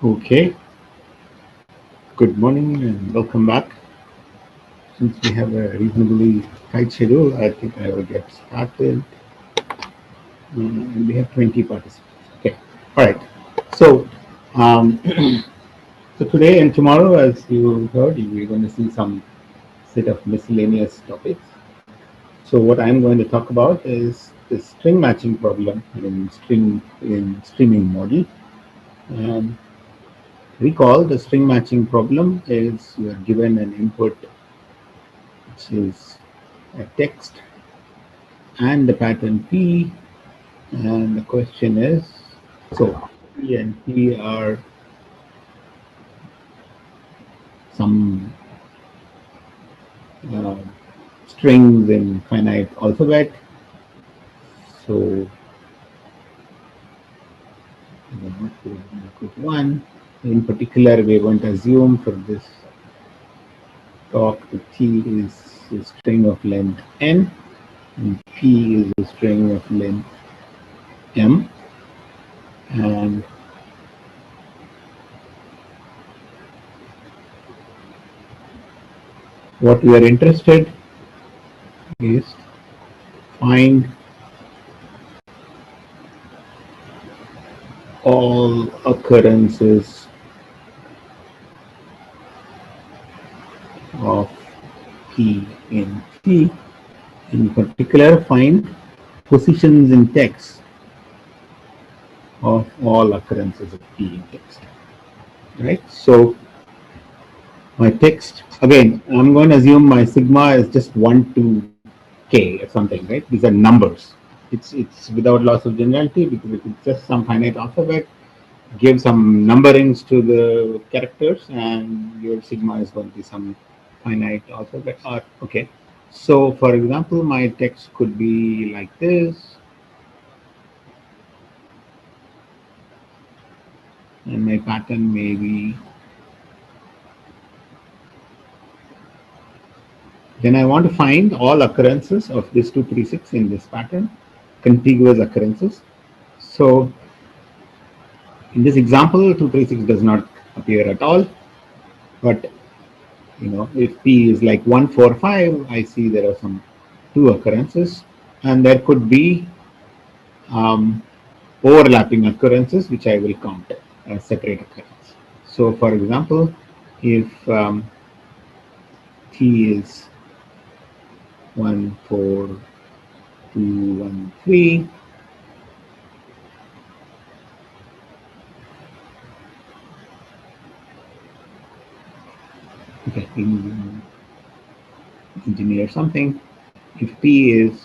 Okay, good morning and welcome back. Since we have a reasonably tight schedule, I think I will get started. And we have 20 participants. Okay, all right. So, um, so today and tomorrow, as you heard, we're going to see some set of miscellaneous topics. So, what I'm going to talk about is the string matching problem in streaming model. And recall the string matching problem is you are given an input which is a text and the pattern P, and the question is, so P and P are some uh, strings in finite alphabet. So one. In particular, we're going to assume for this talk the T is a string of length n and P is a string of length m, and what we are interested is find all occurrences of P in T. In particular, find positions in text of all occurrences of P in text. Right? So my text, again, I'm going to assume my sigma is just 1 to k or something, right? These are numbers. It's without loss of generality because if it's just some finite alphabet, give some numberings to the characters and your sigma is going to be some finite alphabet. Okay. So for example, my text could be like this, and my pattern may be, then I want to find all occurrences of this 236 in this pattern, contiguous occurrences. So in this example, 236 does not appear at all, but if P is like 145, I see there are some two occurrences, and there could be um, overlapping occurrences which I will count as separate occurrence. So for example, if T is 14213, okay, engineer something. If P is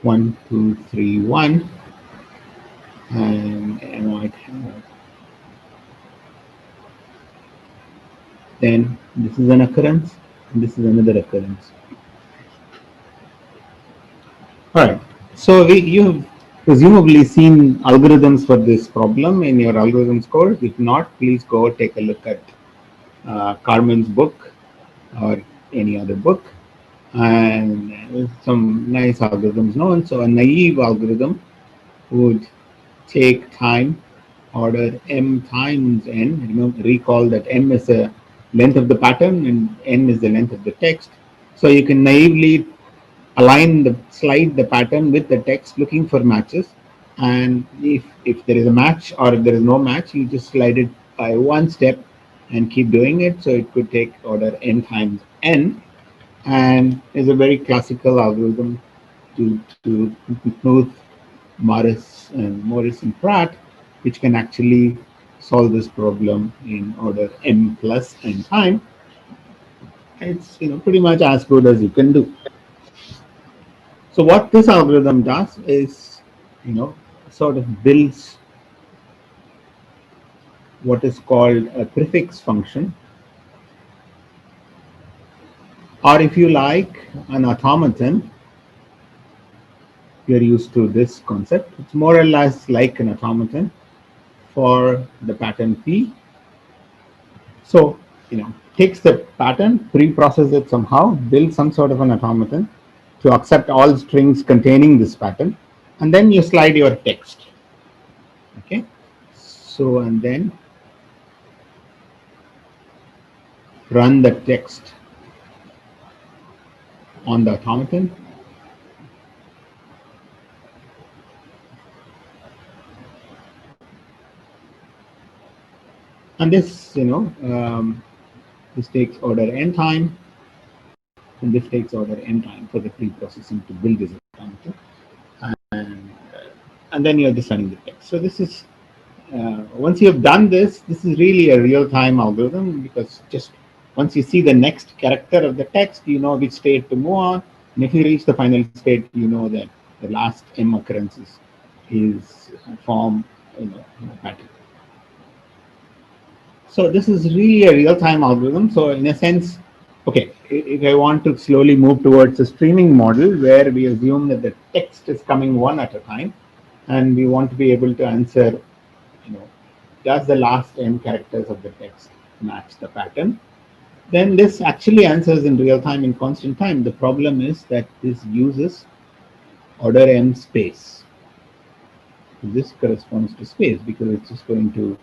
1231, and I might have, then this is an occurrence and this is another occurrence. All right. So you have presumably seen algorithms for this problem in your algorithms course. If not, please go take a look at Carmen's book or any other book, and some nice algorithms known. So a naive algorithm would take time, order m times n. Recall that m is the length of the pattern and n is the length of the text. So you can naively slide the pattern with the text looking for matches, and if there is a match or if there is no match, you just slide it by one step and keep doing it. So it could take order n times n, and is a very classical algorithm to Knuth, Morris and Pratt, which can actually solve this problem in order m plus n time. It's pretty much as good as you can do. So what this algorithm does is, sort of builds what is called a prefix function, or if you like, an automaton. You're used to this concept. It's more or less like an automaton for the pattern P. So, takes the pattern, pre-process it somehow, build some sort of an automaton to accept all strings containing this pattern, and then you slide your text. Okay. So, and then run the text on the automaton. And this, this takes order n time, and this takes order n time for the pre-processing to build this automaton. And, and then you're just running the text. So this is, once you have done this, this is really a real-time algorithm, because just once you see the next character of the text, you know which state to move on. And if you reach the final state, you know that the last m occurrences is form, pattern. So this is really a real-time algorithm. So in a sense, okay, if I want to slowly move towards a streaming model where we assume that the text is coming one at a time, and we want to be able to answer, does the last n characters of the text match the pattern? Then this actually answers in real time, in constant time. The problem is that this uses order m space. This corresponds to space because it's just going to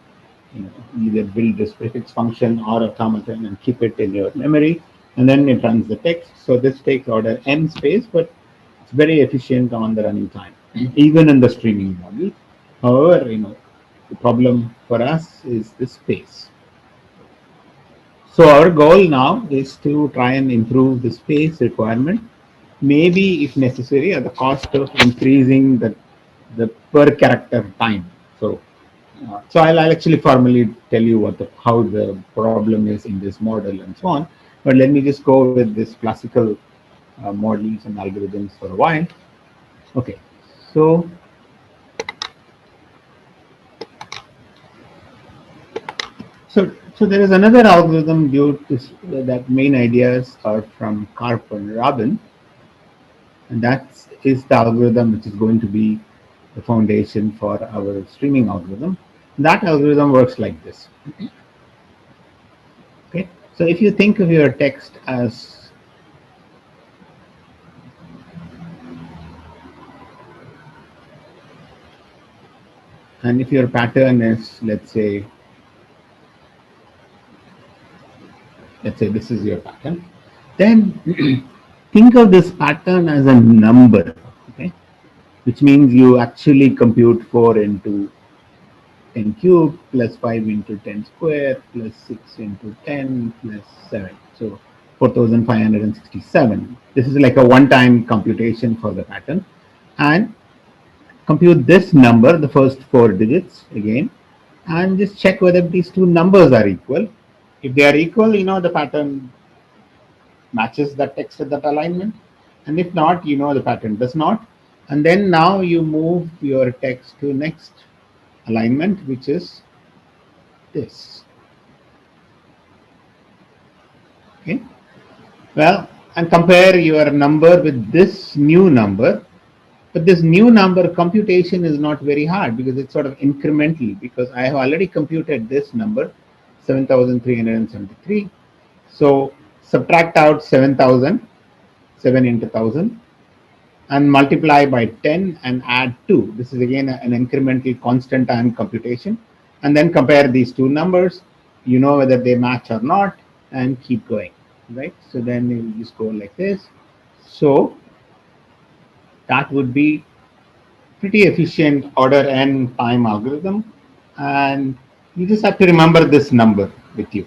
either build this prefix function or automaton and keep it in your memory, and then it runs the text. So this takes order m space, but it's very efficient on the running time, even in the streaming model. However, the problem for us is the space. So our goal now is to try and improve the space requirement, maybe if necessary at the cost of increasing the per character time. So I'll actually formally tell you how the problem is in this model and so on. But let me just go with this classical models and algorithms for a while. Okay, so so there is another algorithm due to that main ideas are from Karp and Rabin, and that is the algorithm which is going to be the foundation for our streaming algorithm. That algorithm works like this. Okay, so if you think of your text as and if your pattern is, let's say this is your pattern, then think of this pattern as a number, okay, which means you actually compute 4 into 10 cubed plus 5 into 10 square plus 6 into 10 plus 7. So 4567. This is like a one-time computation for the pattern. And compute this number, the first 4 digits again, and just check whether these two numbers are equal. If they are equal, the pattern matches that text with that alignment. And if not, the pattern does not. And then now you move your text to next alignment, which is this. Okay. Well, and compare your number with this new number. But this new number computation is not very hard because it's sort of incremental, because I have already computed this number, 7,373. So subtract out 7,000, 7 into 1,000, and multiply by 10 and add 2. This is again an incremental constant time computation. And then compare these two numbers, whether they match or not, and keep going, right? So then you just go like this. So that would be pretty efficient order n time algorithm, and you just have to remember this number with you.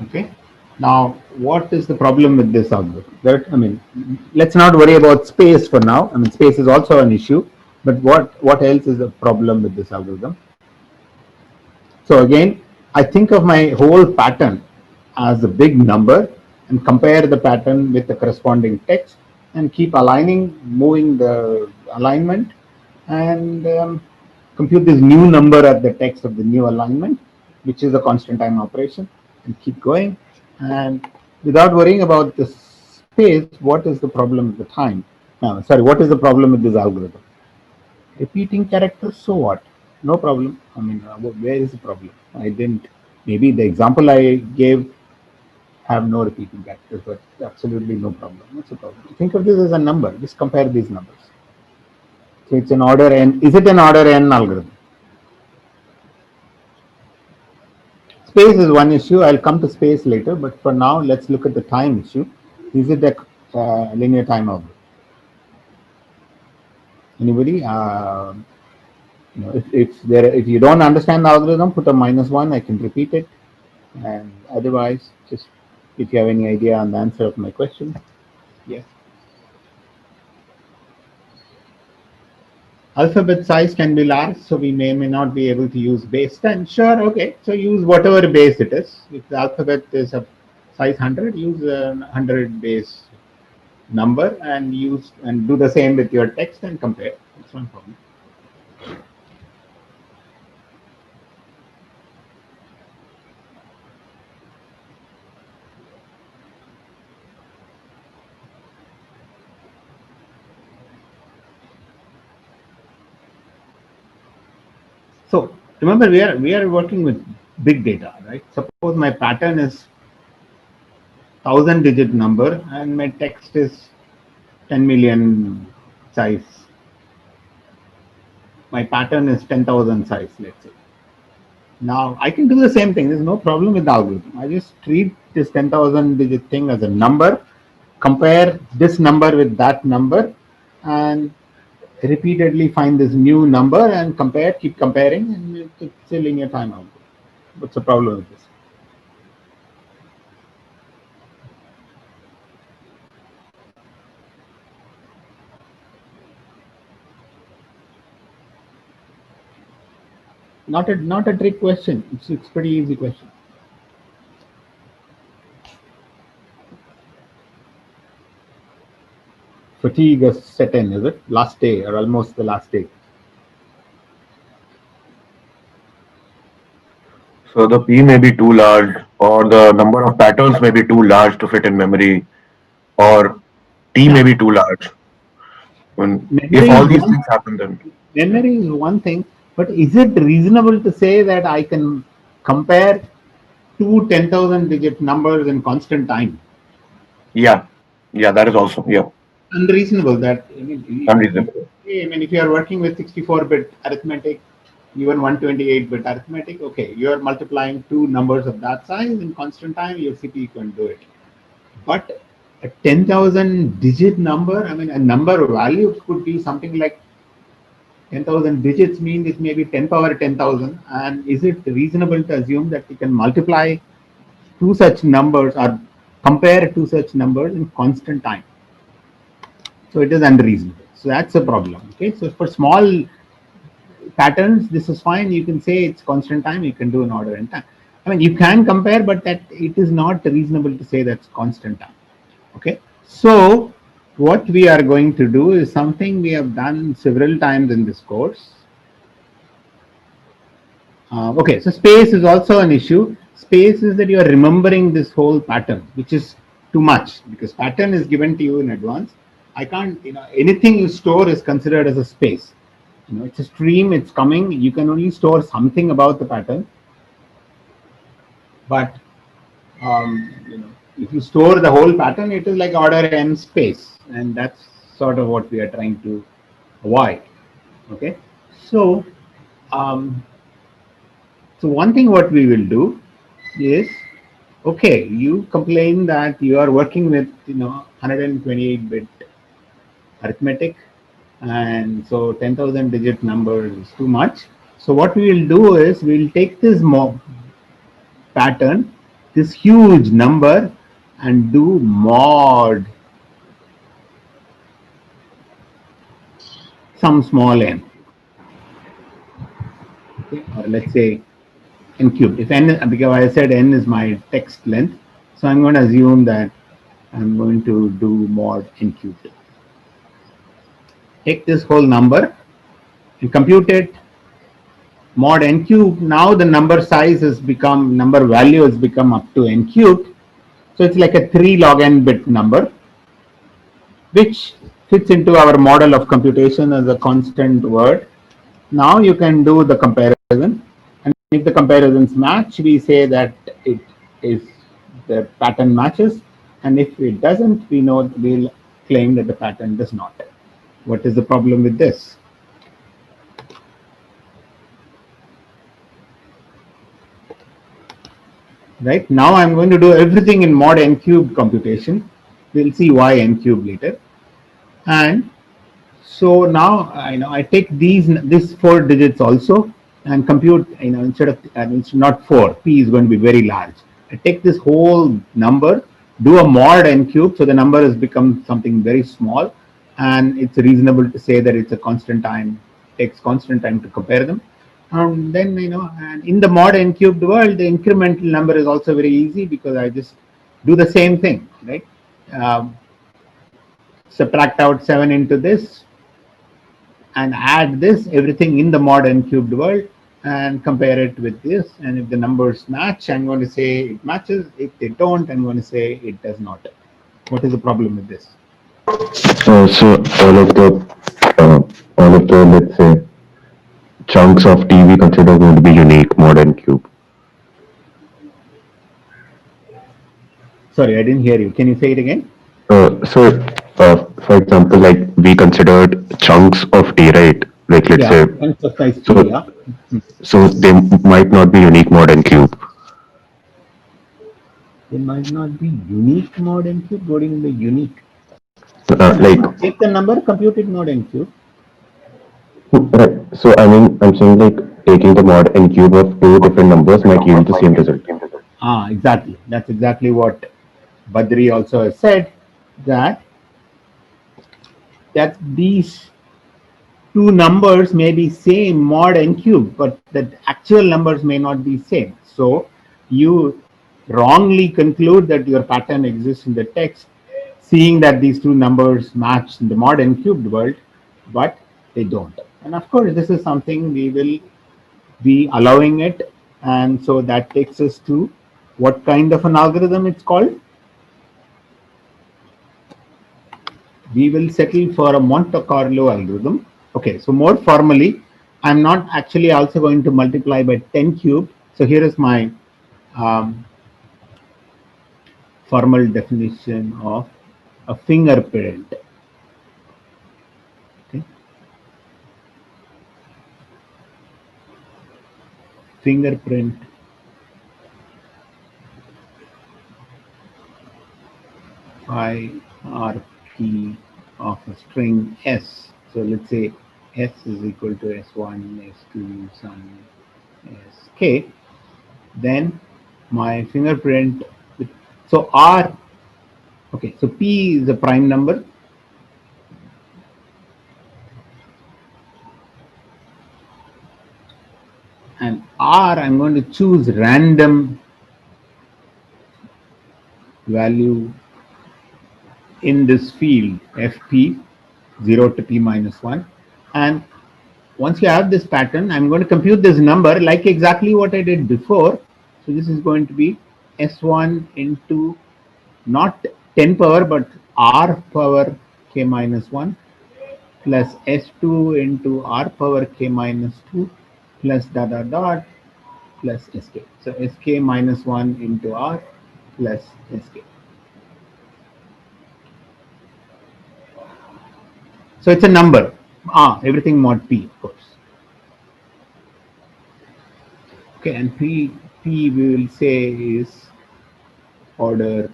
Okay. Now, what is the problem with this algorithm? Let's not worry about space for now. Space is also an issue, but what else is a problem with this algorithm? So again, I think of my whole pattern as a big number and compare the pattern with the corresponding text and keep aligning, moving the alignment, and compute this new number at the text of the new alignment, which is a constant time operation, and keep going. And without worrying about the space, what is the problem with the time? What is the problem with this algorithm? Repeating characters, so what? No problem. Where is the problem? I didn't. Maybe the example I gave have no repeating characters, but absolutely no problem. What's the problem? Think of this as a number. Just compare these numbers. So it's an order n. Is it an order n algorithm? Space is one issue. I'll come to space later, but for now, let's look at the time issue. Is it a linear time algorithm? Anybody? If you don't understand the algorithm, put a -1. I can repeat it, and otherwise, just if you have any idea on the answer of my question, yes. Alphabet size can be large, so we may not be able to use base 10. Sure, okay. So use whatever base it is. If the alphabet is a size 100, use a 100 base number and do the same with your text and compare. That's one problem. So remember, we are working with big data, right? Suppose my pattern is 1,000-digit number and my text is 10 million size. My pattern is 10,000 size, let's say. Now I can do the same thing. There's no problem with the algorithm. I just treat this 10,000-digit thing as a number, compare this number with that number, and repeatedly find this new number and compare, keep comparing, and it's a linear time algorithm. What's the problem with this? Not a trick question. It's pretty easy question. Fatigue has set in, is it? Last day or almost the last day. So the P may be too large, or the number of patterns may be too large to fit in memory, or T Yeah. may be too large. If Memory all is these one things happen, then memory is one thing, but is it reasonable to say that I can compare two 10,000-digit numbers in constant time? yeah, yeah, that is also Unreasonable. That I mean, unreasonable. if you are working with 64-bit arithmetic, even 128-bit arithmetic, okay, you are multiplying two numbers of that size in constant time. Your CPU can do it. But a 10,000-digit number, I mean, a number value could be something like 10,000 digits means it may be 10 power 10,000. And is it reasonable to assume that we can multiply two such numbers or compare two such numbers in constant time? So it is unreasonable. So that's a problem. Okay. So for small patterns, this is fine. You can say it's constant time. You can do an order in time. I mean, you can compare, but that it is not reasonable to say that's constant time. Okay. So what we are going to do is something we have done several times in this course. Okay, so space is also an issue. Space is that you are remembering this whole pattern, which is too much because pattern is given to you in advance. I can't, anything you store is considered as a space. It's a stream, it's coming. You can only store something about the pattern, but if you store the whole pattern, it is like order n space, and that's sort of what we are trying to avoid. Okay, so um, so one thing what we will do is, okay, you complain that you are working with 128-bit arithmetic, and so 10,000-digit number is too much. So what we will do is we'll take this pattern, this huge number, and do mod some small n, okay? Or let's say n cubed. If n, because I said n is my text length, so I'm going to assume that I'm going to do mod n cubed. Take this whole number and compute it, mod n cubed. Now the number size has become, number value has become up to n cubed. So it's like a 3 log n bit number, which fits into our model of computation as a constant word. Now you can do the comparison, and if the comparisons match, we say that it is, the pattern matches, and if it doesn't, we'll claim that the pattern does not. What is the problem with this? right? Now I'm going to do everything in mod n cube computation. We'll see why n cube later. And so now I take these 4 digits also and compute, instead of, and it's not 4, p is going to be very large. I take this whole number, do a mod n cube, so the number has become something very small, and it's reasonable to say that it's a constant time, takes constant time to compare them. And then, and in the mod n cubed world, the incremental number is also very easy because I just do the same thing, right? Um, Subtract out 7 into this and add this everything in the mod n cubed world and compare it with this. And if the numbers match, I'm going to say it matches. If they don't, I'm going to say it does not. What is the problem with this? So uh, all of the let's say chunks of T we consider going to be unique mod n cube. Sorry, I didn't hear you. Can you say it again? For example, like we considered chunks of T, right? Like let's Yeah, say, chunks of size so p. Yeah. so they might not be unique mod n cube. They might not be unique mod n cube. What do you mean by unique? Like Take the number, compute it mod n cube. right. So I mean, I'm saying like taking the mod n cube of two different numbers might yield the same result. Exactly. That's exactly what Badri also has said, that these two numbers may be same mod n cube, but the actual numbers may not be same. So you wrongly conclude that your pattern exists in the text, seeing that these two numbers match in the mod n cubed world, but they don't. And of course, this is something we will be allowing it. And so that takes us to what kind of an algorithm it's called. We will settle for a Monte Carlo algorithm. Okay, so more formally, I'm not actually also going to multiply by 10 cubed. So here is my um, formal definition of a fingerprint. Okay. Fingerprint hierarchy of a string S. So let's say S is equal to S1, S2, some SK. Then my fingerprint. So R. Okay, so P is a prime number. And R, I'm going to choose random value in this field fp 0 to p minus 1. And once you have this pattern, I'm going to compute this number like exactly what I did before. So this is going to be s1 into not 10 power but r power k minus 1 plus s2 into r power k minus 2 plus dot dot dot plus sk. So sk minus 1 into r plus sk. So it's a number. Everything mod p, of course. Okay, and p we will say is order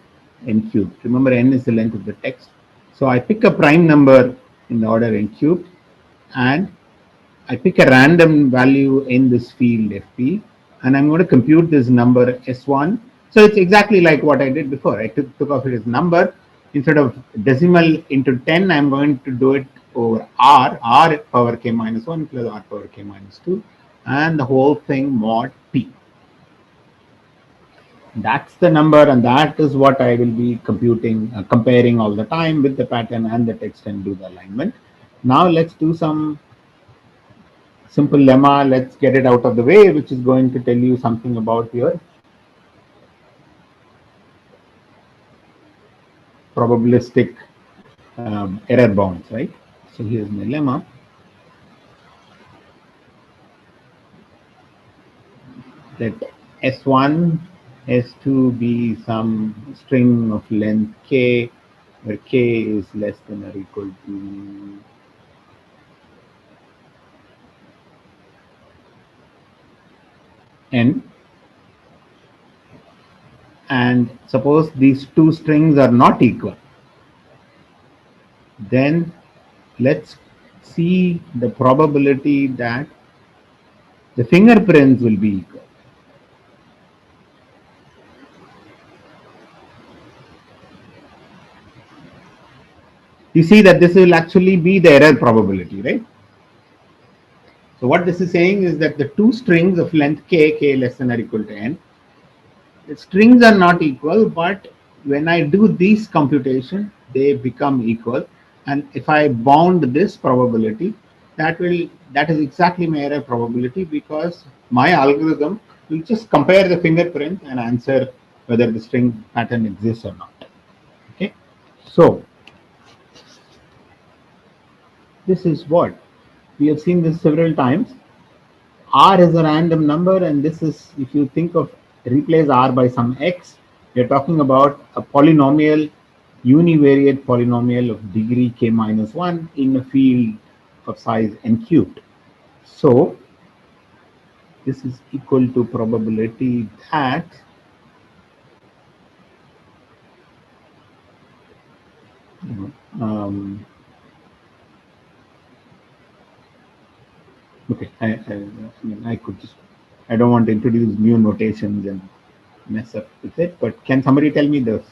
n cubed. Remember, n is the length of the text. So I pick a prime number in the order n cubed, and I pick a random value in this field fp, and I'm going to compute this number s1. So it's exactly like what I did before. I took off it as number. Instead of decimal into 10, I'm going to do it over r power k minus 1 plus r power k minus 2, and the whole thing mod p. That's the number, and that is what I will be computing, comparing all the time with the pattern and the text and do the alignment. Now let's do some simple lemma. Let's get it out of the way, which is going to tell you something about your probabilistic error bounds, right? So here's my lemma. Let S1, S2 be some string of length k, where k is less than or equal to n. and suppose these two strings are not equal, then let's see the probability that the fingerprints will be equal. You see that this will actually be the error probability, right? So what this is saying is that the two strings of length k less than or equal to n, the strings are not equal, but when I do these computation, they become equal. And if I bound this probability, that is exactly my error probability, because my algorithm will just compare the fingerprint and answer whether the string pattern exists or not. Okay, so this is what we have seen this several times. R is a random number, and this is, if you think of replace R by some X, we're talking about a polynomial, univariate polynomial of degree k minus 1 in a field of size n cubed. So this is equal to probability that um, okay, mean, I could just, I don't want to introduce new notations and mess up with it, but can somebody tell me this,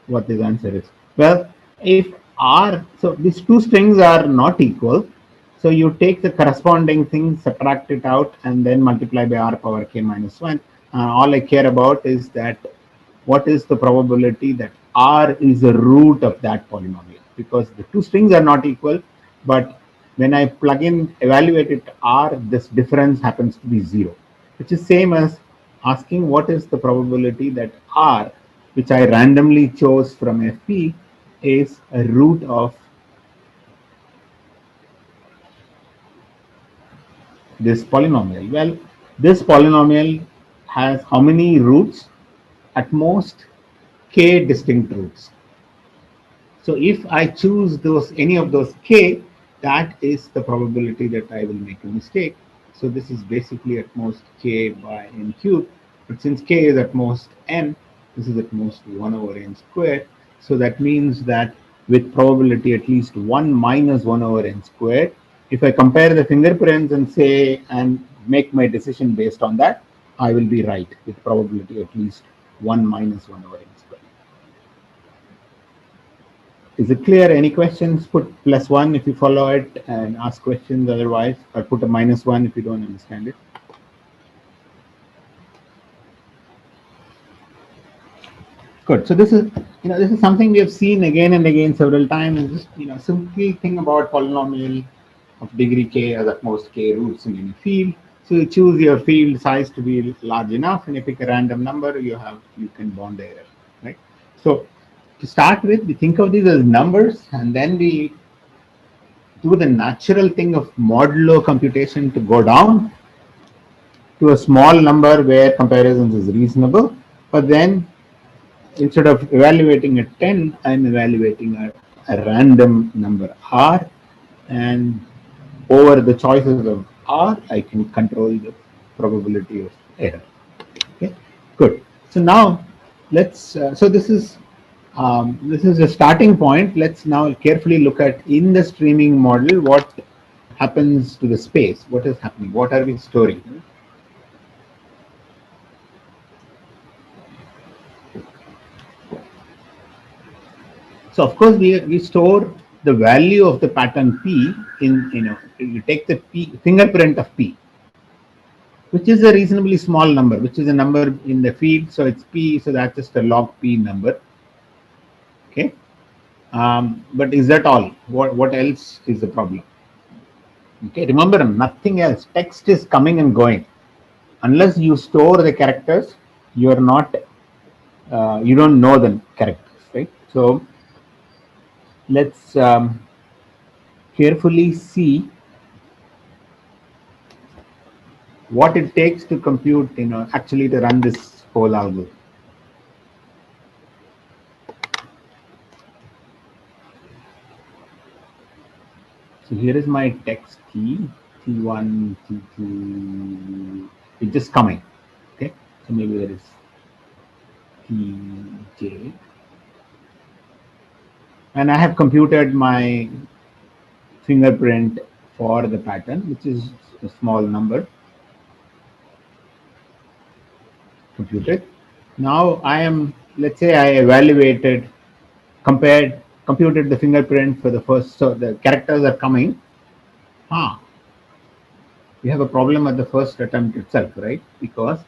what this answer is? Well, if R, so these two strings are not equal, so you take the corresponding thing, subtract it out, and then multiply by R power k minus 1. All I care about is that what is the probability that R is the root of that polynomial, because the two strings are not equal, but when I plug in evaluate it R, this difference happens to be 0, which is same as asking what is the probability that R, which I randomly chose from FP, is a root of this polynomial. Well, this polynomial has how many roots? At most k distinct roots. So if I choose those, any of those k, that is the probability that I will make a mistake. So this is basically at most k by n cubed. But since k is at most n, this is at most 1 over n squared. So that means that with probability at least 1 minus 1 over n squared, if I compare the fingerprints and say, and make my decision based on that, I will be right with probability at least 1 minus 1 over n squared. Is it clear? Any questions? Put +1 if you follow it and ask questions otherwise, or put a -1 if you don't understand it. Good. So this is, this is something we have seen again and again several times. Just, simply think about polynomial of degree k as at most k roots in any field. So you choose your field size to be large enough, and you pick a random number, you can bound the error, right? So to start with, we think of these as numbers, and then we do the natural thing of modulo computation to go down to a small number where comparisons is reasonable. But then instead of evaluating a 10, I'm evaluating a random number R, and over the choices of R, I can control the probability of error. Okay, good. So now let's, this is a starting point. Let's now carefully look at, in the streaming model, what happens to the space. What is happening? What are we storing? So of course we store the value of the pattern P in, you take the P fingerprint of P, which is a reasonably small number, which is a number in the field. So it's P, so that's just a log P number. Okay. But is that all? What else is the problem? Okay, remember, nothing else. Text is coming and going. Unless you store the characters, you are not, you don't know the characters, right? So let's carefully see what it takes to compute, actually to run this whole algorithm. So here is my text key, T1, T2, it's just coming. Okay, so maybe there is Tj, and I have computed my fingerprint for the pattern, which is a small number computed. Now I am, let's say I evaluated, computed the fingerprint for the first, so the characters are coming. Ah, we have a problem at the first attempt itself, right? Because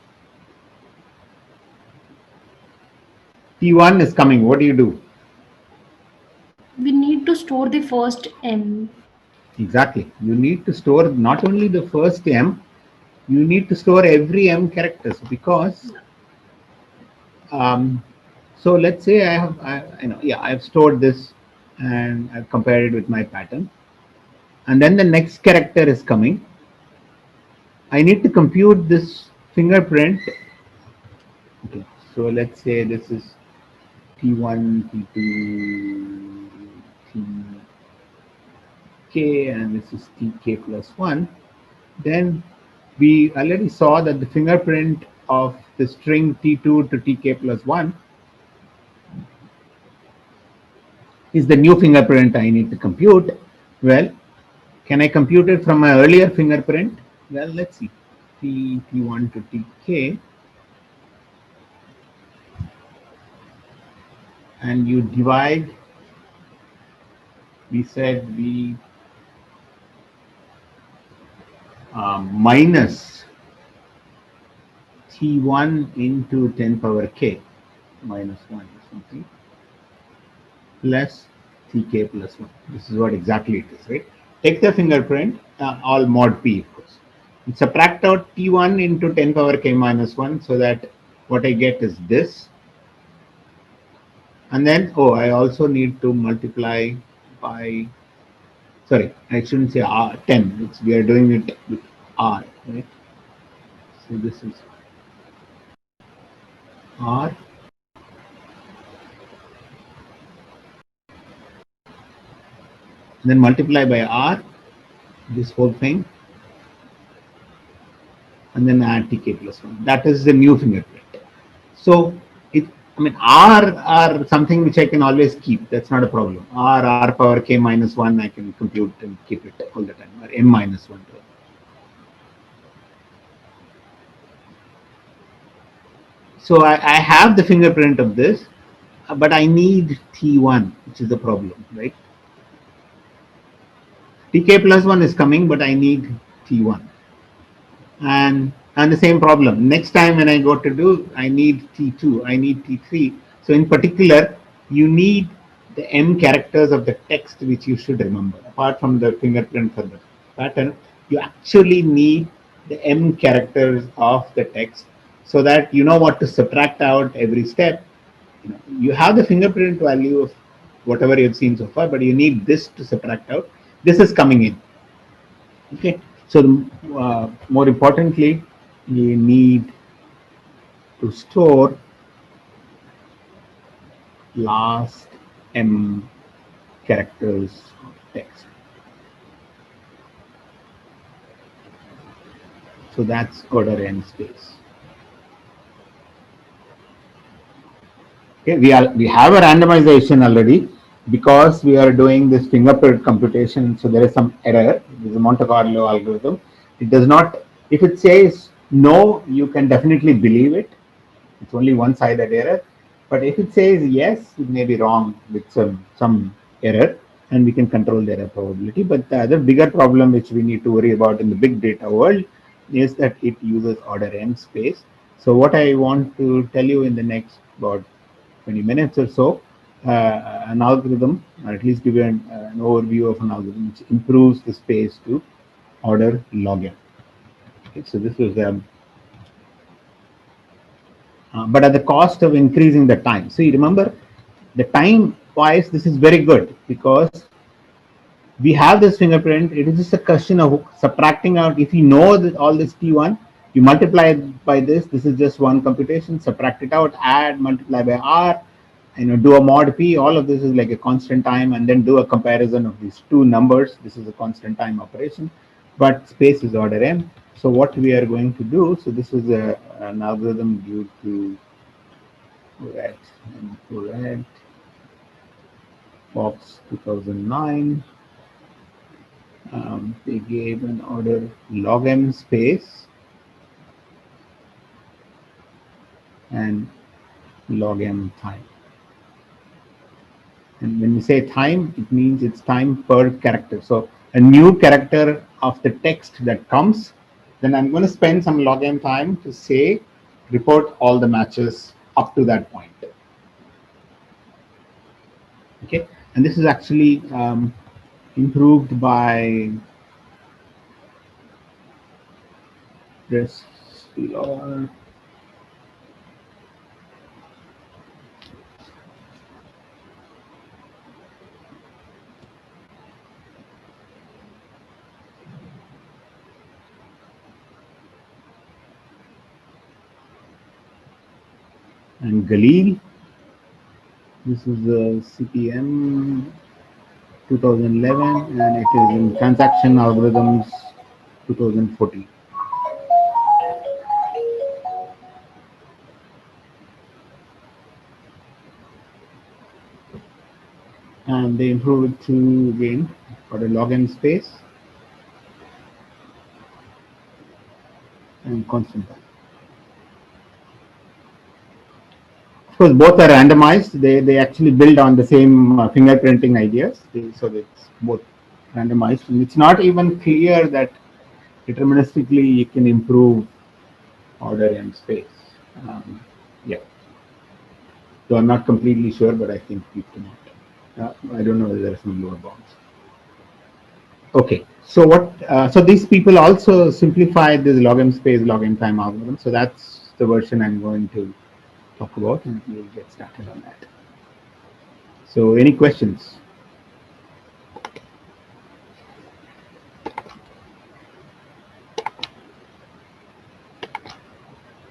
T1 is coming. What do you do? We need to store the first M. Exactly. You need to store not only the first M, you need to store every M characters because so let's say I've stored this and I've compared it with my pattern, and then the next character is coming. I need to compute this fingerprint. Okay, so let's say this is T1, T2, Tk, and this is Tk plus 1. Then we already saw that the fingerprint of the string T2 to Tk plus 1 is the new fingerprint I need to compute. Well, can I compute it from my earlier fingerprint? Well, let's see. T1 to Tk, and you divide. We said we minus T1 into 10 power k minus 1 or something plus Tk plus 1. This is what exactly it is, right? Take the fingerprint, all mod p, of course. And subtract out T1 into 10 power k minus 1 so that what I get is this. And then, oh, I also need to multiply by, sorry, I shouldn't say R, 10. We are doing it with R, right? So this is R. And then multiply by R, this whole thing, and then add Tk plus 1. That is the new fingerprint. So it, I mean, R are something which I can always keep. That's not a problem. R power k minus 1, I can compute and keep it all the time, or m minus 1. So I have the fingerprint of this, but I need T1, which is the problem, right? Tk plus 1 is coming, but I need T1. And the same problem. Next time when I go to do, I need T2, I need T3. So in particular, you need the M characters of the text, which you should remember. Apart from the fingerprint for the pattern, you actually need the M characters of the text so that you know what to subtract out every step. You have the fingerprint value of whatever you've seen so far, but you need this to subtract out. This is coming in. Okay. So more importantly, you need to store last M characters of text. So that's order n space. Okay, we have a randomization already because we are doing this fingerprint computation. So there is some error. This is a Monte Carlo algorithm. It does not. If it says no, you can definitely believe it. It's only one-sided error. But if it says yes, it may be wrong with some error, and we can control the error probability. But the other bigger problem which we need to worry about in the big data world is that it uses order n space. So what I want to tell you in the next about 20 minutes or so, an algorithm, or at least give you an overview of an algorithm which improves the space to order log n. Okay, so this was but at the cost of increasing the time. So you remember, the time wise, this is very good because we have this fingerprint. It is just a question of subtracting out. If you know that all this T1, you multiply it by this. This is just one computation. Subtract it out, add, multiply by R, do a mod P. All of this is like a constant time, and then do a comparison of these two numbers. This is a constant time operation, but space is order n. So what we are going to do, so this is an algorithm due to red and red. Fox 2009. They gave an order log m space and log m time. And when we say time, it means it's time per character. So a new character of the text that comes, then I'm going to spend some log m time to say, report all the matches up to that point. Okay, and this is actually improved by this law. And Galil. This is the CPM 2011 and it is in transaction algorithms 2014. And they improved it to again for the log m space and constant time. Of course, both are randomized. They actually build on the same fingerprinting ideas. So it's both randomized, and it's not even clear that deterministically you can improve order and space. Yeah, so I'm not completely sure, but I think we cannot. I don't know whether there are some lower bounds. Okay, so what? So these people also simplified this log m space, log m time algorithm. So that's the version I'm going to talk about, and we'll get started on that. So, any questions?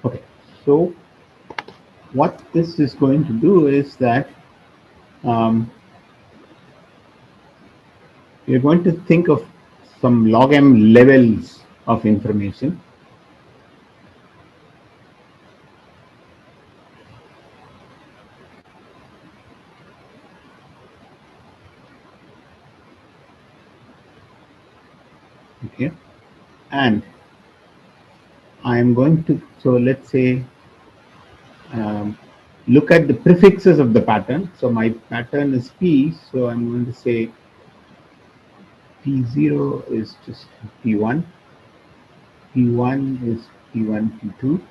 Okay, so what this is going to do is that you're going to think of some log m levels of information. Okay, and I am going to, so let's say, look at the prefixes of the pattern. So my pattern is P, so I'm going to say P0 is just P1, P1 is P1, P2,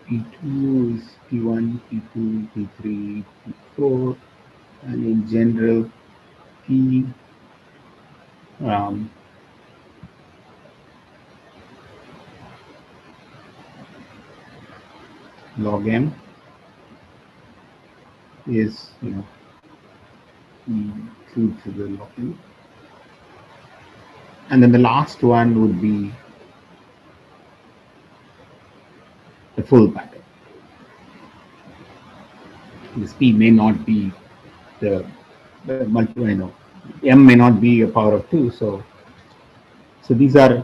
P2 is P1, P2, P3, P4, and in general, P log m is, true to the log m. And then the last one would be the full pattern. This P may not be the multiple, m may not be a power of 2. So these are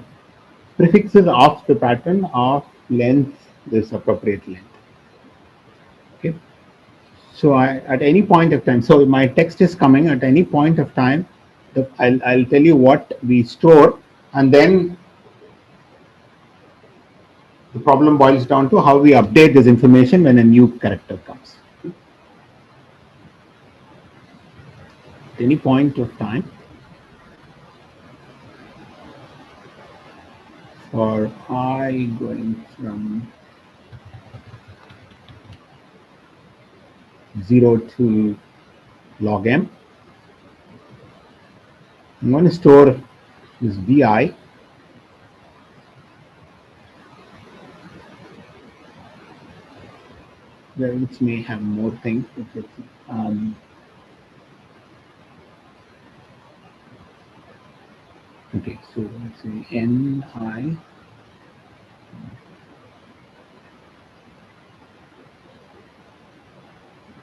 prefixes of the pattern of length, this appropriate length. Okay. So at any point of time, so my text is coming at any point of time, I'll tell you what we store, and then the problem boils down to how we update this information when a new character comes. At any point of time, for I going from 0 to log m, I'm going to store this vi, which may have more things. Okay, so let's say ni.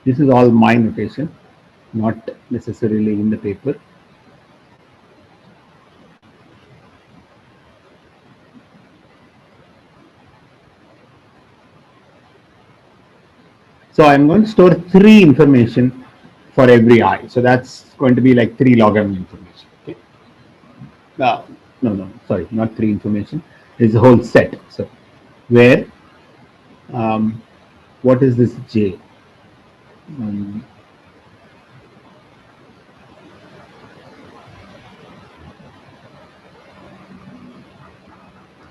This is all my notation, not necessarily in the paper. So I'm going to store 3 information for every I. So that's going to be like 3 log m information. Okay. No, sorry, not 3 information. It's a whole set. So where what is this j? Um,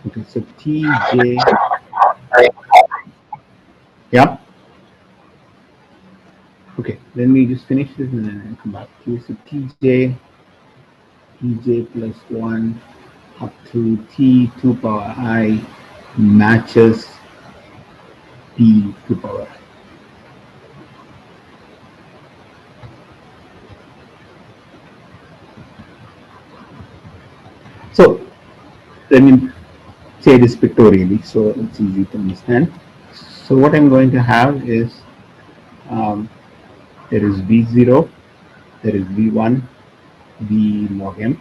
okay, so tj. Yeah. Okay, let me just finish this and then I'll come back to you. So tj plus 1 up to t2 power I matches t2 power I. So let me say this pictorially so it's easy to understand. So what I'm going to have is there is v0, there is v1, v log m,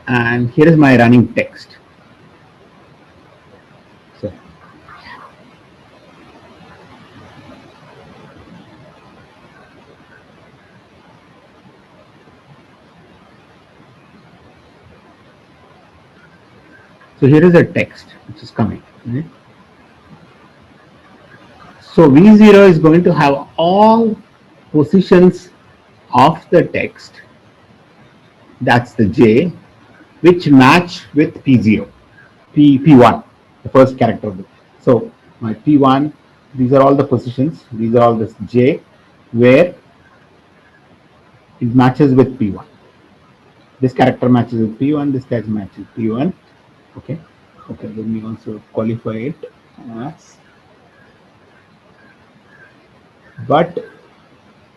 and here is my running text. So here is a text which is coming. Right? So V0 is going to have all positions of the text, that's the J, which match with P0, P1, the first character of it. So my P1, these are all the positions, these are all this J, where it matches with P1. This character matches with P1, this character matches with P1. Okay, let me also qualify it as, but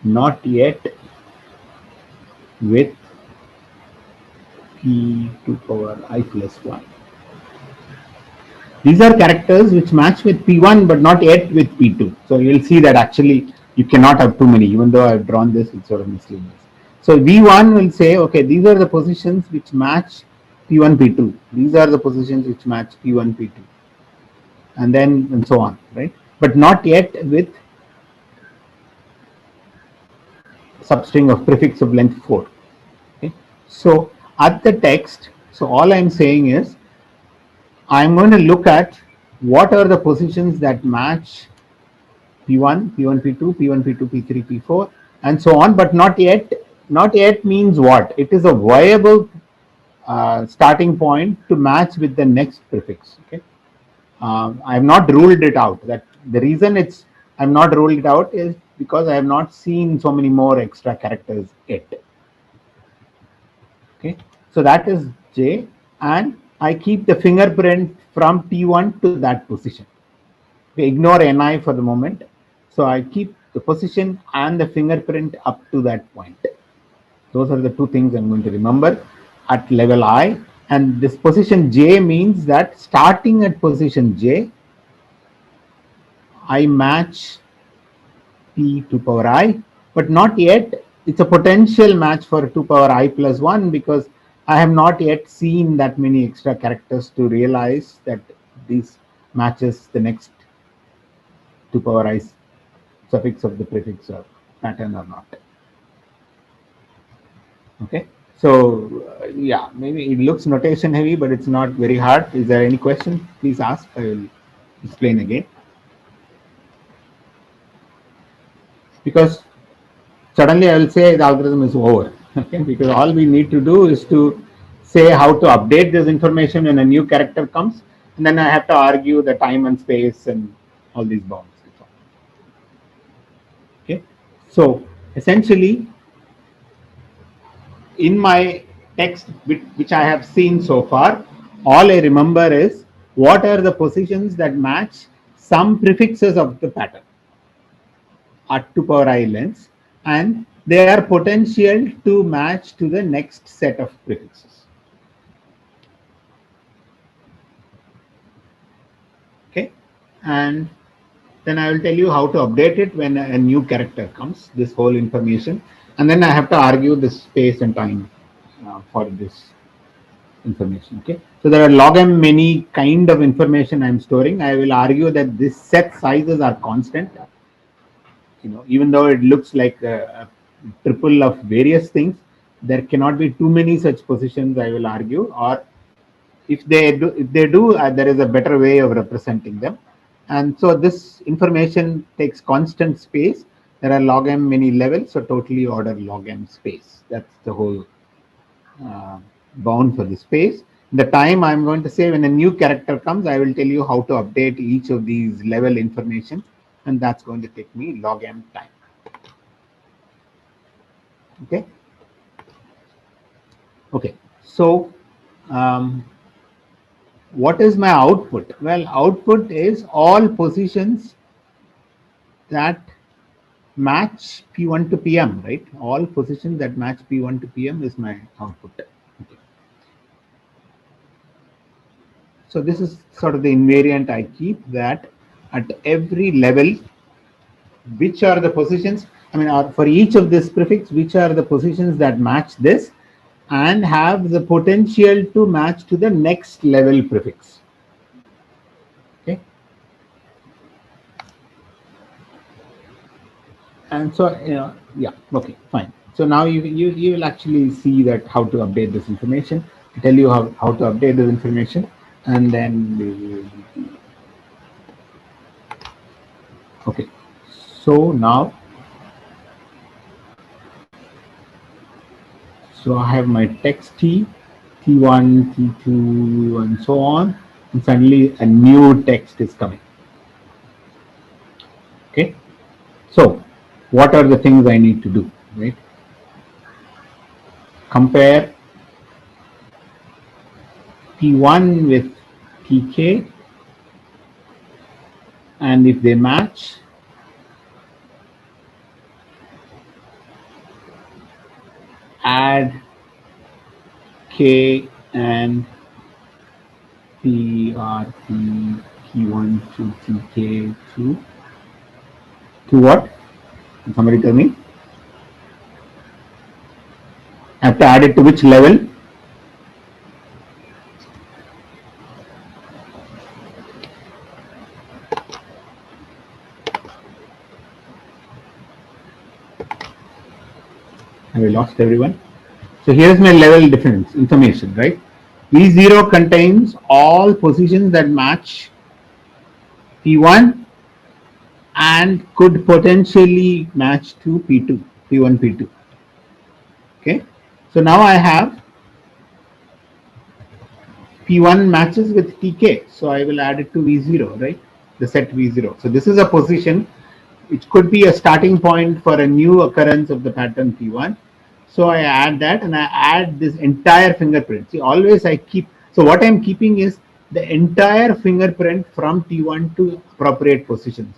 not yet with p2 power I plus 1. These are characters which match with p1 but not yet with p2. So you'll see that actually you cannot have too many, even though I've drawn this, it's sort of misleading. So v1 will say, okay, these are the positions which match p1, p2. These are the positions which match p1, p2. And so on, right? But not yet with substring of prefix of length 4. Okay? So at the text, so all I'm saying is I'm going to look at what are the positions that match P1, P1, P2, P1, P2, P3, P4, and so on, but not yet. Not yet means what? It is a viable starting point to match with the next prefix. Okay, I have not ruled it out. That the reason I'm not ruled it out is because I have not seen so many more extra characters yet. Okay, so that is J, and I keep the fingerprint from T1 to that position. We ignore Ni for the moment. So I keep the position and the fingerprint up to that point. Those are the two things I'm going to remember at level I. And this position J means that starting at position J, I match P 2 power I, but not yet. It's a potential match for 2 power I plus 1 because I have not yet seen that many extra characters to realize that these matches the next 2 power I suffix of the prefix or pattern or not. Okay, so yeah, maybe it looks notation heavy, but it's not very hard. Is there any question? Please ask. I will explain again. Because suddenly I will say the algorithm is over. Okay, because all we need to do is to say how to update this information when a new character comes, and then I have to argue the time and space and all these bounds. Okay, so essentially, in my text which I have seen so far, all I remember is what are the positions that match some prefixes of the pattern at 2 power I lengths, and they are potential to match to the next set of prefixes. Okay, and then I will tell you how to update it when a new character comes, this whole information, and then I have to argue the space and time for this information. Okay, so there are log m many kind of information I'm storing. I will argue that this set sizes are constant. Even though it looks like a triple of various things, there cannot be too many such positions, I will argue. Or if they do, there is a better way of representing them. And so this information takes constant space. There are log m many levels, so totally order log m space. That's the whole uh, bound for the space. The time I'm going to say when a new character comes, I will tell you how to update each of these level information, and that's going to take me log m time. Okay. Okay. So what is my output? Well, output is all positions that match P1 to PM, right? All positions that match P1 to PM is my output. Okay. So this is sort of the invariant I keep, that at every level, which are the positions, for each of this prefix, which are the positions that match this and have the potential to match to the next level prefix. Okay. And so, yeah, okay, fine. So now you will actually see that how to update this information. I tell you how to update this information, and then okay. So now, so I have my text T, T1, T2, and so on, and suddenly a new text is coming. Okay. So what are the things I need to do, right? Compare P1 with PK, and if they match, add K and PRP P1 to TK to what? Can somebody tell me? I have to add it to which level? Have we lost everyone? So here's my level difference information, right? V0 contains all positions that match P1 and could potentially match to P2, P1, P2. Okay. So now I have P1 matches with TK. So I will add it to V0, right? The set V0. So this is a position which could be a starting point for a new occurrence of the pattern P1. So I add that, and I add this entire fingerprint. See, always I keep, so what I'm keeping is the entire fingerprint from T1 to appropriate positions.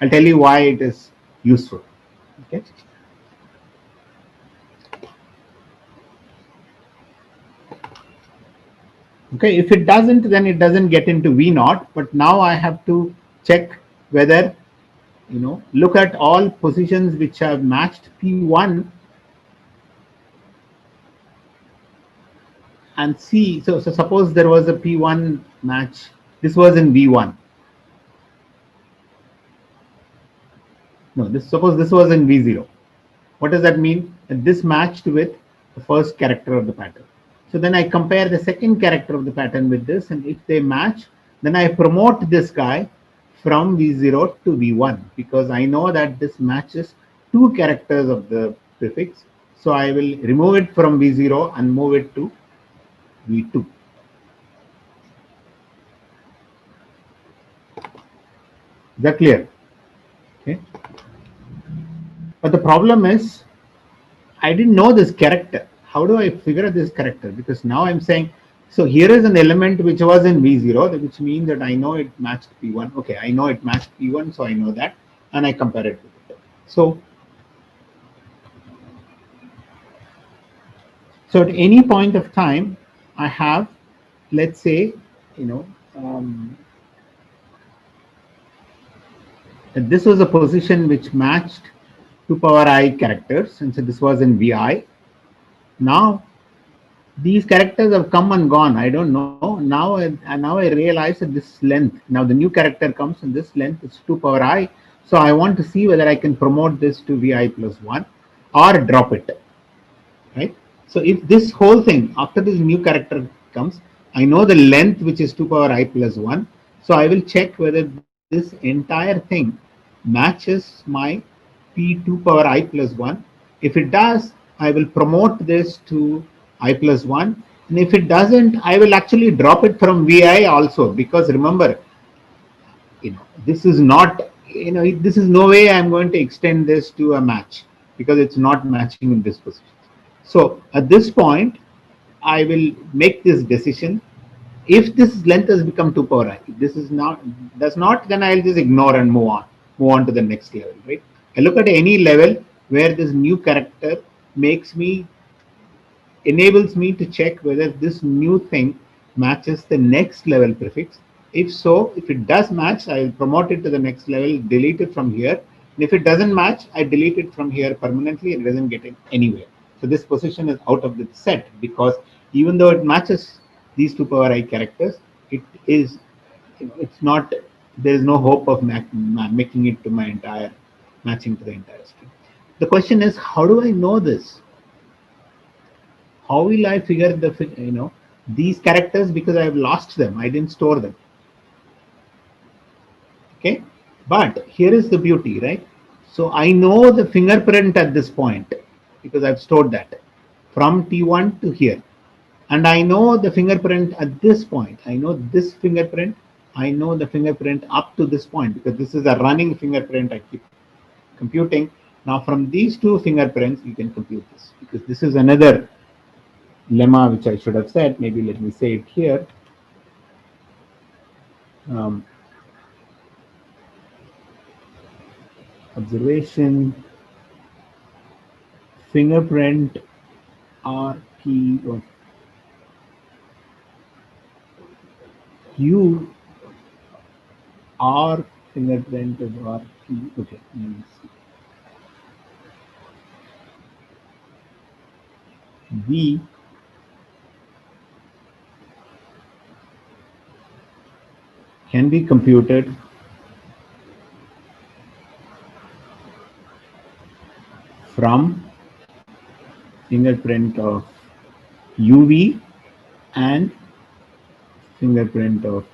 I'll tell you why it is useful. Okay. Okay, if it doesn't, then it doesn't get into V0. But now I have to check whether, look at all positions which have matched P1 and see. So suppose there was a P1 match. This was in V1. No, suppose this was in V0. What does that mean? That this matched with the first character of the pattern. So then I compare the second character of the pattern with this, and if they match, then I promote this guy from V0 to V1, because I know that this matches two characters of the prefix. So I will remove it from V0 and move it to V2. Is that clear? Okay. But the problem is, I didn't know this character. How do I figure out this character? Because now I'm saying, so here is an element which was in V0, which means that I know it matched P1. Okay, I know it matched P1, so I know that, and I compare it with it. So at any point of time, I have, let's say, that this was a position which matched 2 power I characters, and so this was in Vi. Now these characters have come and gone. I don't know. Now I realize that this length, now the new character comes and this length is 2 power I. So I want to see whether I can promote this to vi plus 1 or drop it, right? So if this whole thing after this new character comes, I know the length which is 2 power I plus 1. So I will check whether this entire thing matches my p2 power I plus 1. If it does, I will promote this to I plus 1. And if it doesn't, I will actually drop it from vi also, because remember, this is not, this is no way I'm going to extend this to a match, because it's not matching in this position. So at this point, I will make this decision. If this length has become 2 power I, this is not, does not, then I'll just ignore and move on to the next level, right? I look at any level where this new character makes me, enables me to check whether this new thing matches the next level prefix. If so, if it does match, I will promote it to the next level, delete it from here. And if it doesn't match, I delete it from here permanently. It doesn't get it anywhere. So this position is out of the set, because even though it matches these 2 power I characters, it is, it's not, there is no hope of making it to my entire, matching to the entire string. The question is, how do I know this? How will I figure these characters, because I have lost them, I didn't store them. Okay, but here is the beauty, right? So I know the fingerprint at this point because I've stored that from T1 to here, and I know the fingerprint at this point. I know this fingerprint. I know the fingerprint up to this point, because this is a running fingerprint I keep computing. Now from these two fingerprints, you can compute this, because this is another lemma which I should have said. Maybe let me say it here. Observation, fingerprint R key of U R fingerprint of R key. Okay, let me see. V can be computed from fingerprint of UV and fingerprint of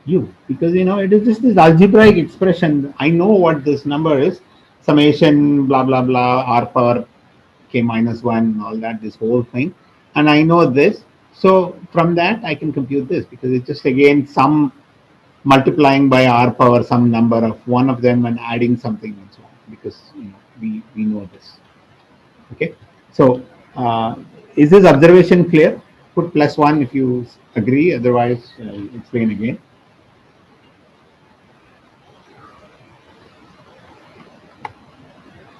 U, because it is just this algebraic expression. I know what this number is, summation blah blah blah r power k minus 1, all that, this whole thing, and I know this. So from that I can compute this, because it's just again some multiplying by r power some number of one of them and adding something and so on, because we know this. Okay, so is this observation clear? Put +1 if you agree, otherwise I'll explain again.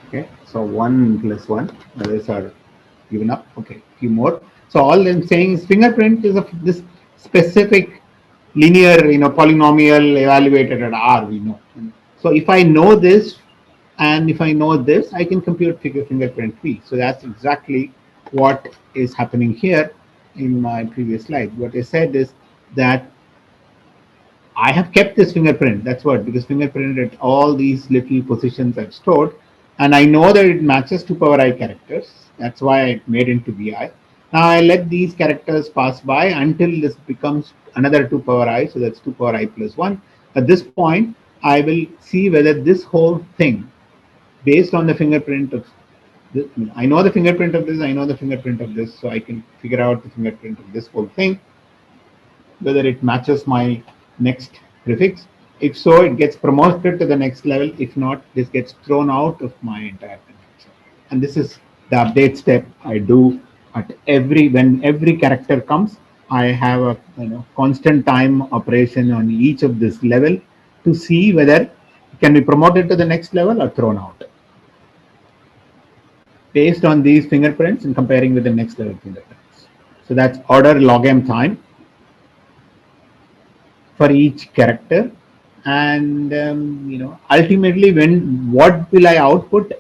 Okay, so 1 + 1, others are given up. Okay, few more. So all I'm saying is fingerprint is of this specific linear, polynomial evaluated at R, we know. So if I know this, and if I know this, I can compute fingerprint P. So that's exactly what is happening here in my previous slide. What I said is that I have kept this fingerprint. That's what, because fingerprint at all these little positions I've stored, and I know that it matches 2 power I characters. That's why I made into VI. Now I let these characters pass by until this becomes another 2 power I. So that's 2 power I plus 1. At this point, I will see whether this whole thing, based on the fingerprint of this, I know the fingerprint of this, I know the fingerprint of this, so I can figure out the fingerprint of this whole thing, whether it matches my next prefix. If so, it gets promoted to the next level. If not, this gets thrown out of my entire connection. And this is the update step I do at when every character comes. I have a constant time operation on each of this level to see whether it can be promoted to the next level or thrown out, based on these fingerprints and comparing with the next level fingerprints. So that's order log m time for each character, and ultimately, what will I output?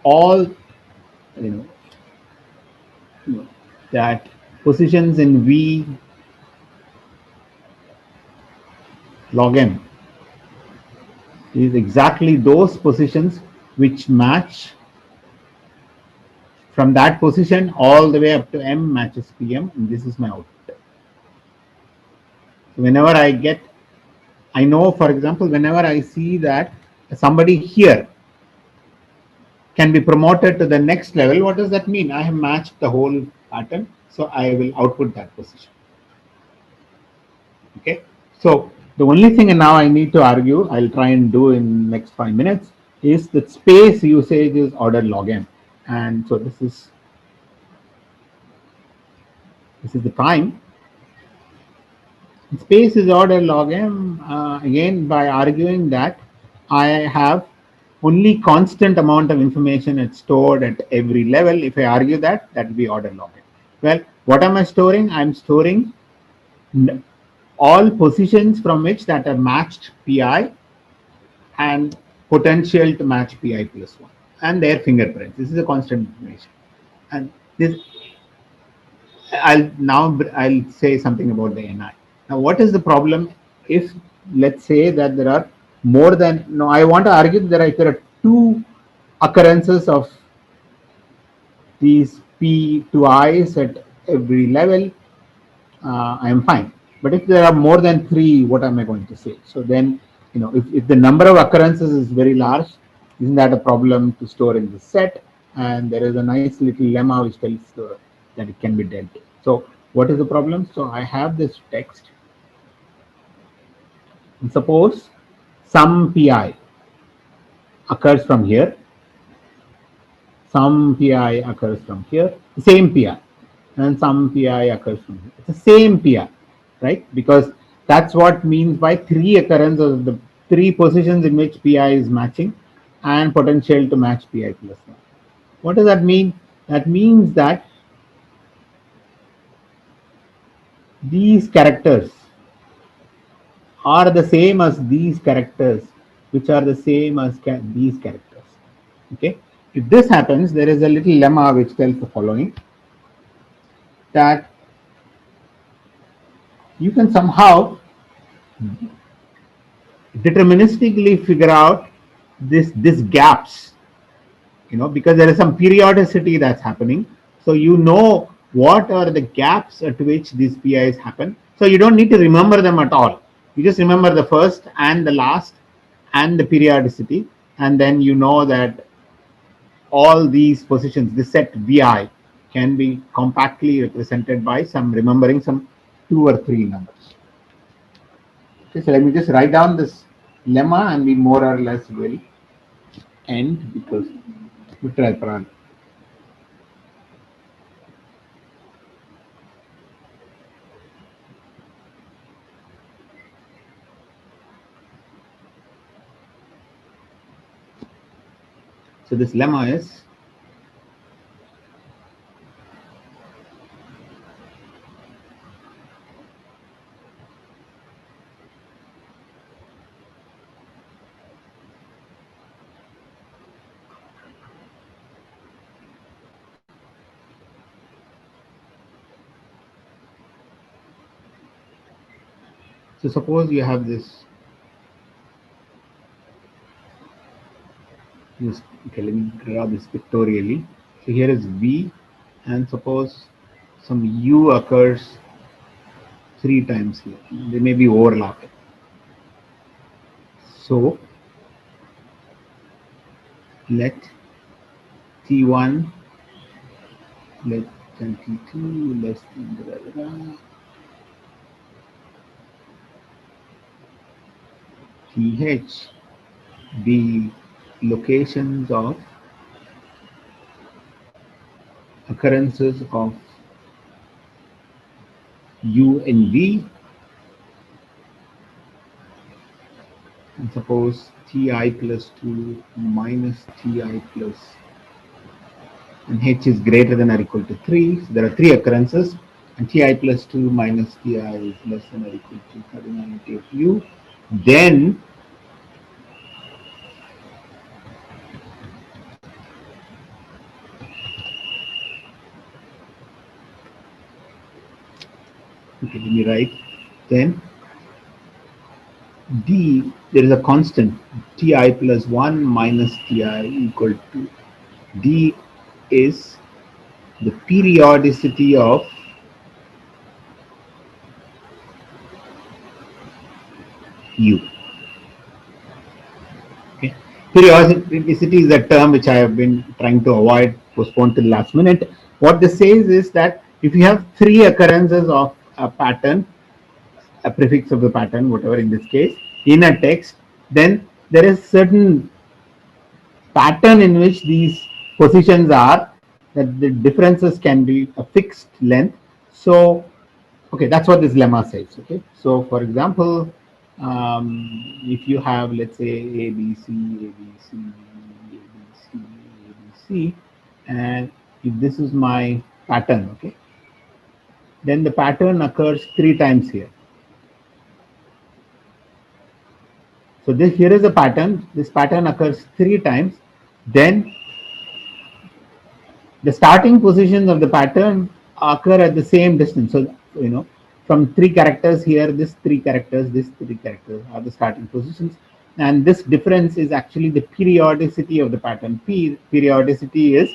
All that positions in V log n is exactly those positions which match from that position all the way up to M matches PM, and this is my output. So whenever I know, for example, whenever I see that somebody here can be promoted to the next level, what does that mean? I have matched the whole pattern, so I will output that position. Okay, so the only thing now I need to argue, I'll try and do in next 5 minutes, is that space usage is ordered log n, and so this is the time. Space is ordered log m, again by arguing that I have only constant amount of information it's stored at every level. If I argue that, that will be ordered log n. Well, what am I storing? I'm storing all positions from which that are matched pi and potential to match pi plus 1 and their fingerprints. This is a constant information. And this, I'll say something about the NI. Now, what is the problem if, let's say that there are more than, no, I want to argue that if there are two occurrences of these P to I's at every level, I am fine. But if there are more than three, what am I going to say? So then, if the number of occurrences is very large, isn't that a problem to store in the set? And there is a nice little lemma which tells that it can be dealt with. So what is the problem? So I have this text. And suppose some pi occurs from here, some pi occurs from here, the same pi, and some pi occurs from here. It's the same pi, right? Because that's what means by three occurrences of the three positions in which pi is matching and potential to match pi plus 1. What does that mean? That means that these characters are the same as these characters, which are the same as these characters. Okay. If this happens, there is a little lemma which tells the following, that you can somehow deterministically figure out this gaps, because there is some periodicity that's happening. So what are the gaps at which these PIs happen. So you don't need to remember them at all. You just remember the first and the last and the periodicity, and then you know that all these positions, this set Vi, can be compactly represented by remembering some two or three numbers. Okay, so let me just write down this lemma and we more or less will end, because we try Pran. So this lemma is, so suppose you have this, okay, let me draw this pictorially. So here is V, and suppose some U occurs 3 times here. They may be overlapping. So let T1 less than T2 less than blah, blah, blah, TH be locations of occurrences of U and V, and suppose Ti plus 2 minus Ti plus, and H is greater than or equal to 3. So there are 3 occurrences, and Ti plus 2 minus Ti is less than or equal to cardinality of U. Then Okay, let me write. Then d, there is a constant ti plus 1 minus ti equal to d is the periodicity of u. Okay. Periodicity is a term which I have been trying to avoid, postpone till last minute. What this says is that if you have three occurrences of a pattern, a prefix of the pattern, whatever in this case, in a text, then there is certain pattern in which these positions are, that the differences can be a fixed length. So, okay, that's what this lemma says. Okay, so for example, if you have, let's say, A, B, C, A, B, C, A, B, C, A, B, C, and if this is my pattern, okay, then the pattern occurs three times here. So this here is a pattern. This pattern occurs three times. Then the starting positions of the pattern occur at the same distance. So, from three characters here, this three characters are the starting positions. And this difference is actually the periodicity of the pattern. Periodicity is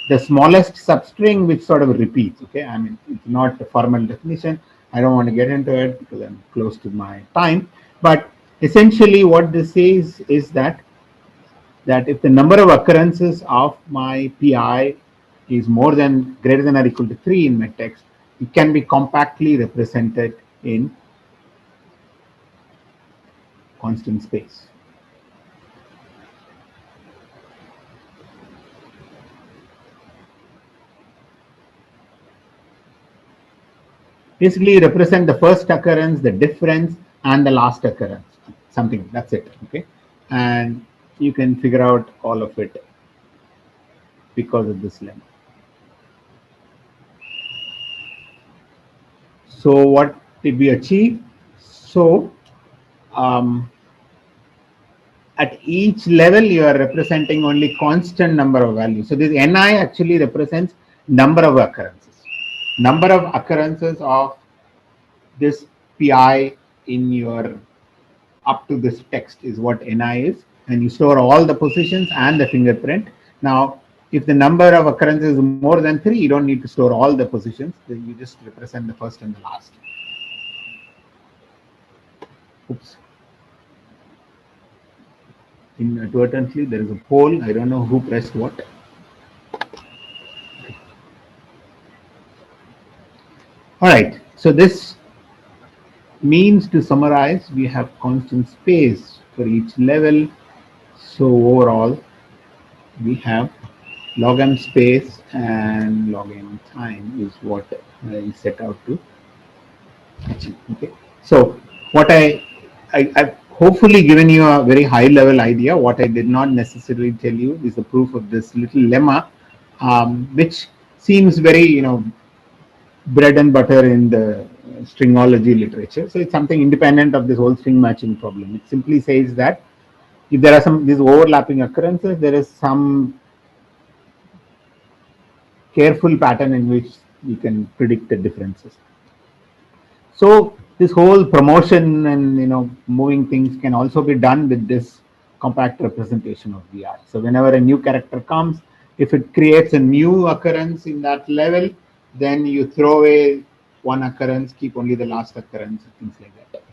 the smallest substring which sort of repeats. Okay, I mean, it's not a formal definition. I don't want to get into it because I'm close to my time. But essentially, what this says is that if the number of occurrences of my pi is more than greater than or equal to 3 in my text, it can be compactly represented in constant space. Basically represent the first occurrence, the difference, and the last occurrence. Something, that's it. Okay, and you can figure out all of it because of this lemma. So what did we achieve? So at each level you are representing only constant number of values. So this ni actually represents number of occurrences. Number of occurrences of this pi in your up to this text is what ni is, and you store all the positions and the fingerprint. Now, if the number of occurrences is more than 3, you don't need to store all the positions. You just represent the first and the last. Oops. Inadvertently, there is a poll. I don't know who pressed what. All right. So this means, to summarize, we have constant space for each level. So overall, we have log m space and log m time is what I set out to achieve. Okay. So what I've hopefully given you a very high level idea. What I did not necessarily tell you is the proof of this little lemma, which seems very, bread and butter in the stringology literature. So it's something independent of this whole string matching problem. It simply says that if there are some these overlapping occurrences, there is some careful pattern in which you can predict the differences. So this whole promotion and moving things can also be done with this compact representation of VR. So whenever a new character comes, if it creates a new occurrence in that level, then you throw away one occurrence, keep only the last occurrence, things like that.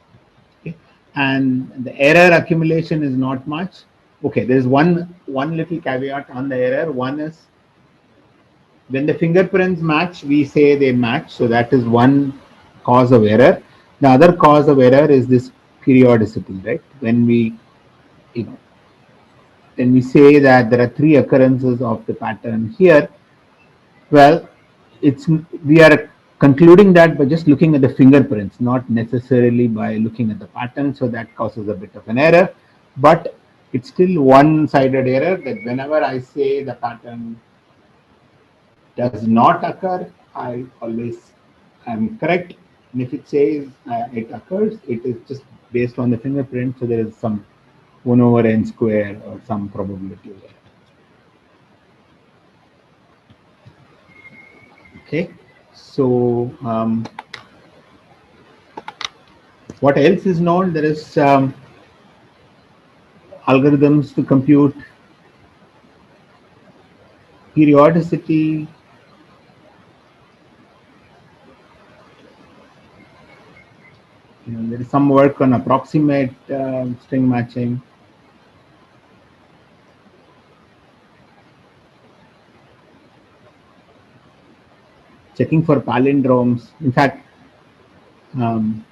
Okay. And the error accumulation is not much. Okay, there is one little caveat on the error. One is when the fingerprints match, we say they match. So that is one cause of error. The other cause of error is this periodicity, right? When we, when we say that there are three occurrences of the pattern here, well, we are concluding that by just looking at the fingerprints, not necessarily by looking at the pattern. So that causes a bit of an error, but it's still one-sided error that whenever I say the pattern does not occur, I always am correct. And if it says it occurs, it is just based on the fingerprint. So there is some 1 over n square or some probability there. Okay. So What else is known? There is algorithms to compute periodicity. There is some work on approximate string matching. Checking for palindromes. In fact, um,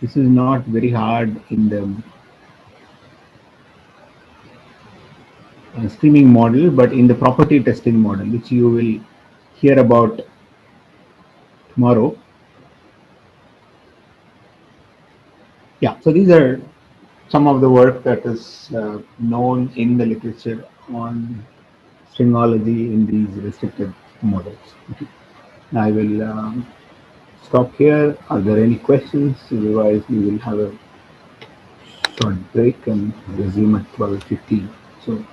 this is not very hard in the streaming model, but in the property testing model, which you will hear about tomorrow. Yeah, so these are some of the work that is known in the literature on stringology in these restricted models. Okay. I will stop here. Are there any questions? Otherwise, we will have a short break and resume at 12:15. So,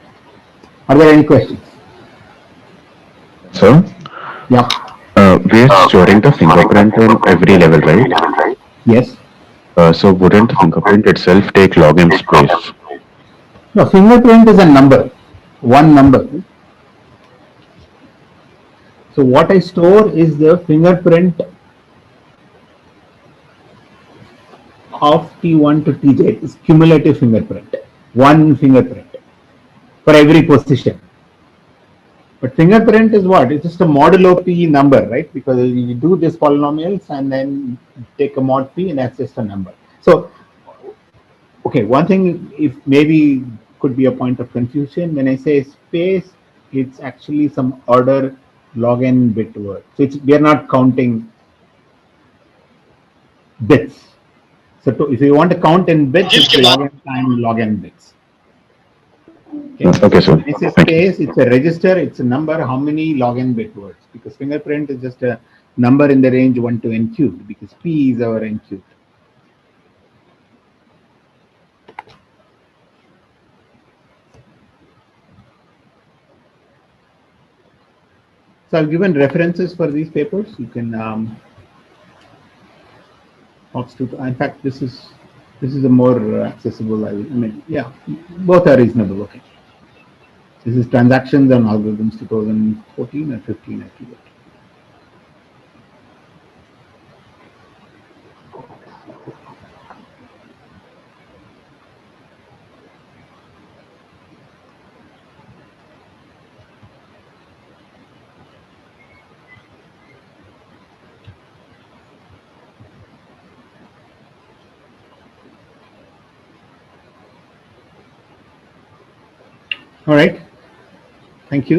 are there any questions? So, Yeah. we're storing the fingerprint on every level, right? Yes. So wouldn't the fingerprint itself take login space? No, fingerprint is a number, one number. So what I store is the fingerprint of T1 to Tj. It's cumulative fingerprint, one fingerprint for every position. But fingerprint is what? It's just a modulo p number, right? Because you do this polynomials and then take a mod p and that's just a number. So, okay, one thing if maybe could be a point of confusion, when I say space, it's actually some order log n bit word. So we are not counting bits. So if you want to count in bits, it's log n time log n bits. Okay. Okay, so When I say thank you. space, it's a register, it's a number, how many log n bit words? Because fingerprint is just a number in the range 1 to n cubed, because p is our n cubed. So I've given references for these papers. You can in fact, this is a more accessible. I mean, yeah, both are reasonable. Okay. This is Transactions and Algorithms 2014 or 15, I forget. All right. Thank you.